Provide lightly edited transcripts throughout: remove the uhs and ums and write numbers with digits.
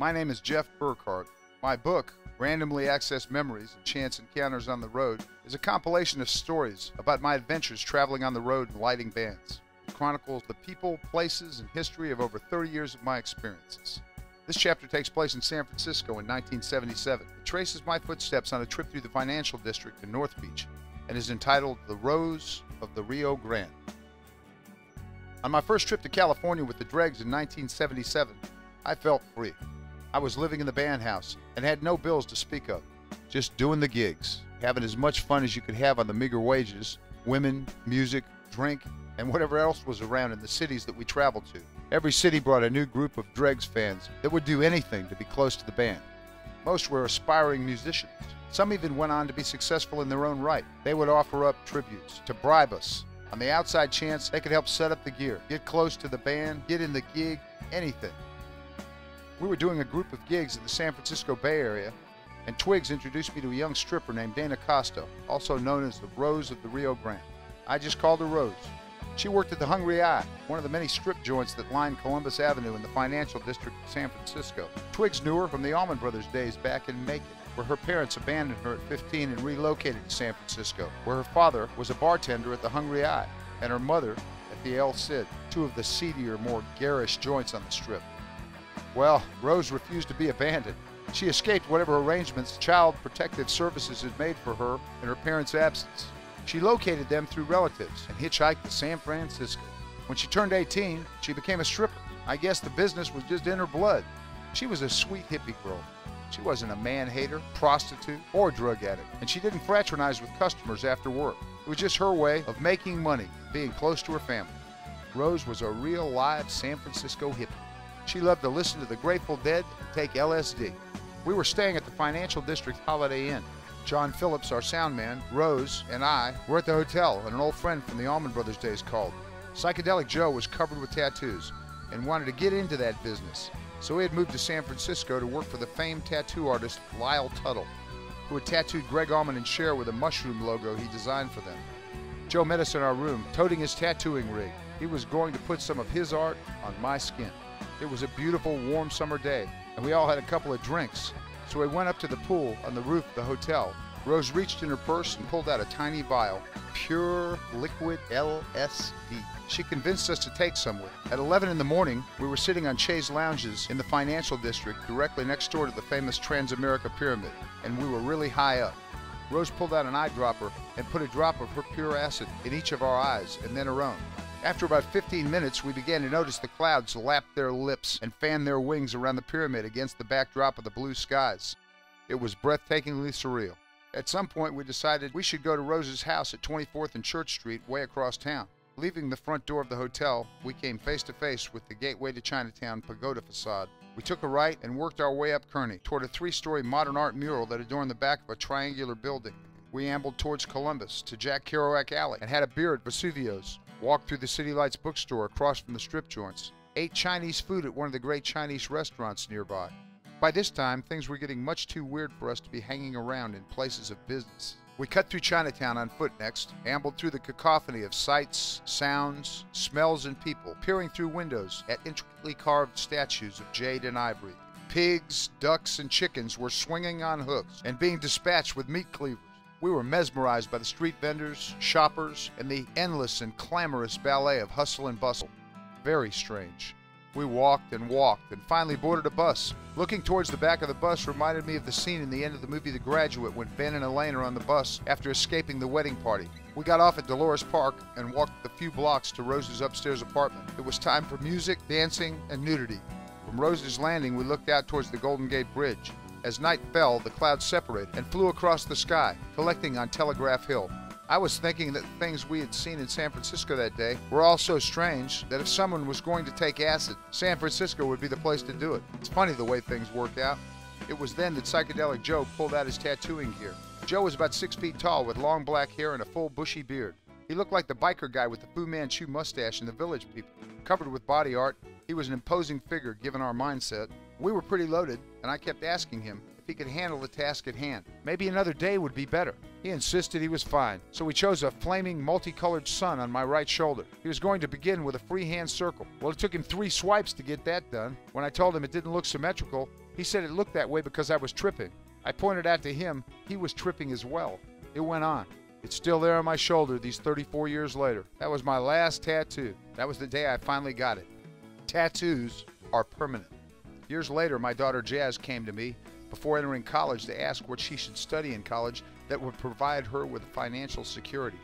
My name is Jeff Burkhart. My book, Randomly Accessed Memories and Chance Encounters on the Road, is a compilation of stories about my adventures traveling on the road and lighting bands. It chronicles the people, places, and history of over 30 years of my experiences. This chapter takes place in San Francisco in 1977. It traces my footsteps on a trip through the financial district in North Beach and is entitled The Rose of the Rio Grande. On my first trip to California with the Dregs in 1977, I felt free. I was living in the band house and had no bills to speak of, just doing the gigs, having as much fun as you could have on the meager wages, women, music, drink, and whatever else was around in the cities that we traveled to. Every city brought a new group of Dregs fans that would do anything to be close to the band. Most were aspiring musicians. Some even went on to be successful in their own right. They would offer up tributes to bribe us on the outside chance they could help set up the gear, get close to the band, get in the gig, anything. We were doing a group of gigs in the San Francisco Bay Area, and Twigs introduced me to a young stripper named Dana Costa, also known as the Rose of the Rio Grande. I just called her Rose. She worked at the Hungry Eye, one of the many strip joints that line Columbus Avenue in the financial district of San Francisco. Twigs knew her from the Allman Brothers days back in Macon, where her parents abandoned her at 15 and relocated to San Francisco, where her father was a bartender at the Hungry Eye, and her mother at the El Cid, two of the seedier, more garish joints on the strip. Well, Rose refused to be abandoned. She escaped whatever arrangements Child Protective Services had made for her in her parents' absence. She located them through relatives and hitchhiked to San Francisco. When she turned 18, she became a stripper. I guess the business was just in her blood. She was a sweet hippie girl. She wasn't a man-hater, prostitute, or drug addict, and she didn't fraternize with customers after work. It was just her way of making money, being close to her family. Rose was a real live San Francisco hippie. She loved to listen to the Grateful Dead and take LSD. We were staying at the Financial District Holiday Inn. John Phillips, our sound man, Rose, and I were at the hotel, and an old friend from the Allman Brothers days called. Psychedelic Joe was covered with tattoos and wanted to get into that business, so he had moved to San Francisco to work for the famed tattoo artist Lyle Tuttle, who had tattooed Greg Allman and Cher with a mushroom logo he designed for them. Joe met us in our room, toting his tattooing rig. He was going to put some of his art on my skin. It was a beautiful, warm summer day, and we all had a couple of drinks, so we went up to the pool on the roof of the hotel. Rose reached in her purse and pulled out a tiny vial, pure liquid LSD. She convinced us to take some with her. At 11 in the morning, we were sitting on chaise lounges in the financial district directly next door to the famous Transamerica Pyramid, and we were really high up. Rose pulled out an eyedropper and put a drop of her pure acid in each of our eyes, and then her own. After about 15 minutes, we began to notice the clouds lap their lips and fan their wings around the pyramid against the backdrop of the blue skies. It was breathtakingly surreal. At some point, we decided we should go to Rose's house at 24th and Church Street, way across town. Leaving the front door of the hotel, we came face to face with the Gateway to Chinatown pagoda facade. We took a right and worked our way up Kearny toward a 3-story modern art mural that adorned the back of a triangular building. We ambled towards Columbus to Jack Kerouac Alley and had a beer at Vesuvio's. Walked through the City Lights bookstore across from the strip joints. Ate Chinese food at one of the great Chinese restaurants nearby. By this time, things were getting much too weird for us to be hanging around in places of business. We cut through Chinatown on foot next, ambled through the cacophony of sights, sounds, smells, and people, peering through windows at intricately carved statues of jade and ivory. Pigs, ducks, and chickens were swinging on hooks and being dispatched with meat cleavers. We were mesmerized by the street vendors, shoppers, and the endless and clamorous ballet of hustle and bustle. Very strange. We walked and finally boarded a bus. Looking towards the back of the bus reminded me of the scene in the end of the movie The Graduate when Ben and Elaine are on the bus after escaping the wedding party. We got off at Dolores Park and walked the few blocks to Rose's upstairs apartment. It was time for music, dancing, and nudity. From Rose's landing, we looked out towards the Golden Gate Bridge. As night fell, the clouds separated and flew across the sky, collecting on Telegraph Hill. I was thinking that the things we had seen in San Francisco that day were all so strange that if someone was going to take acid, San Francisco would be the place to do it. It's funny the way things worked out. It was then that Psychedelic Joe pulled out his tattooing gear. Joe was about 6 feet tall with long black hair and a full bushy beard. He looked like the biker guy with the Fu Manchu mustache in the Village People. Covered with body art, he was an imposing figure given our mindset. We were pretty loaded, and I kept asking him if he could handle the task at hand. Maybe another day would be better. He insisted he was fine, so we chose a flaming, multicolored sun on my right shoulder. He was going to begin with a freehand circle. Well, it took him 3 swipes to get that done. When I told him it didn't look symmetrical, He said it looked that way because I was tripping. I pointed out to him he was tripping as well. It went on. It's still there on my shoulder these 34 years later. That was my last tattoo. That was the day I finally got it. Tattoos are permanent. Years later, my daughter Jazz came to me before entering college to ask what she should study in college that would provide her with financial security.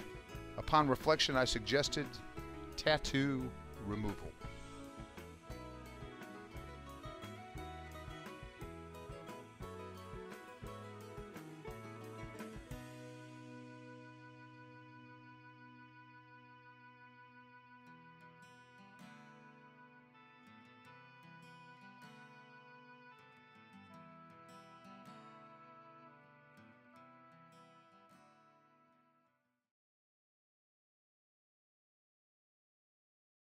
Upon reflection, I suggested tattoo removal.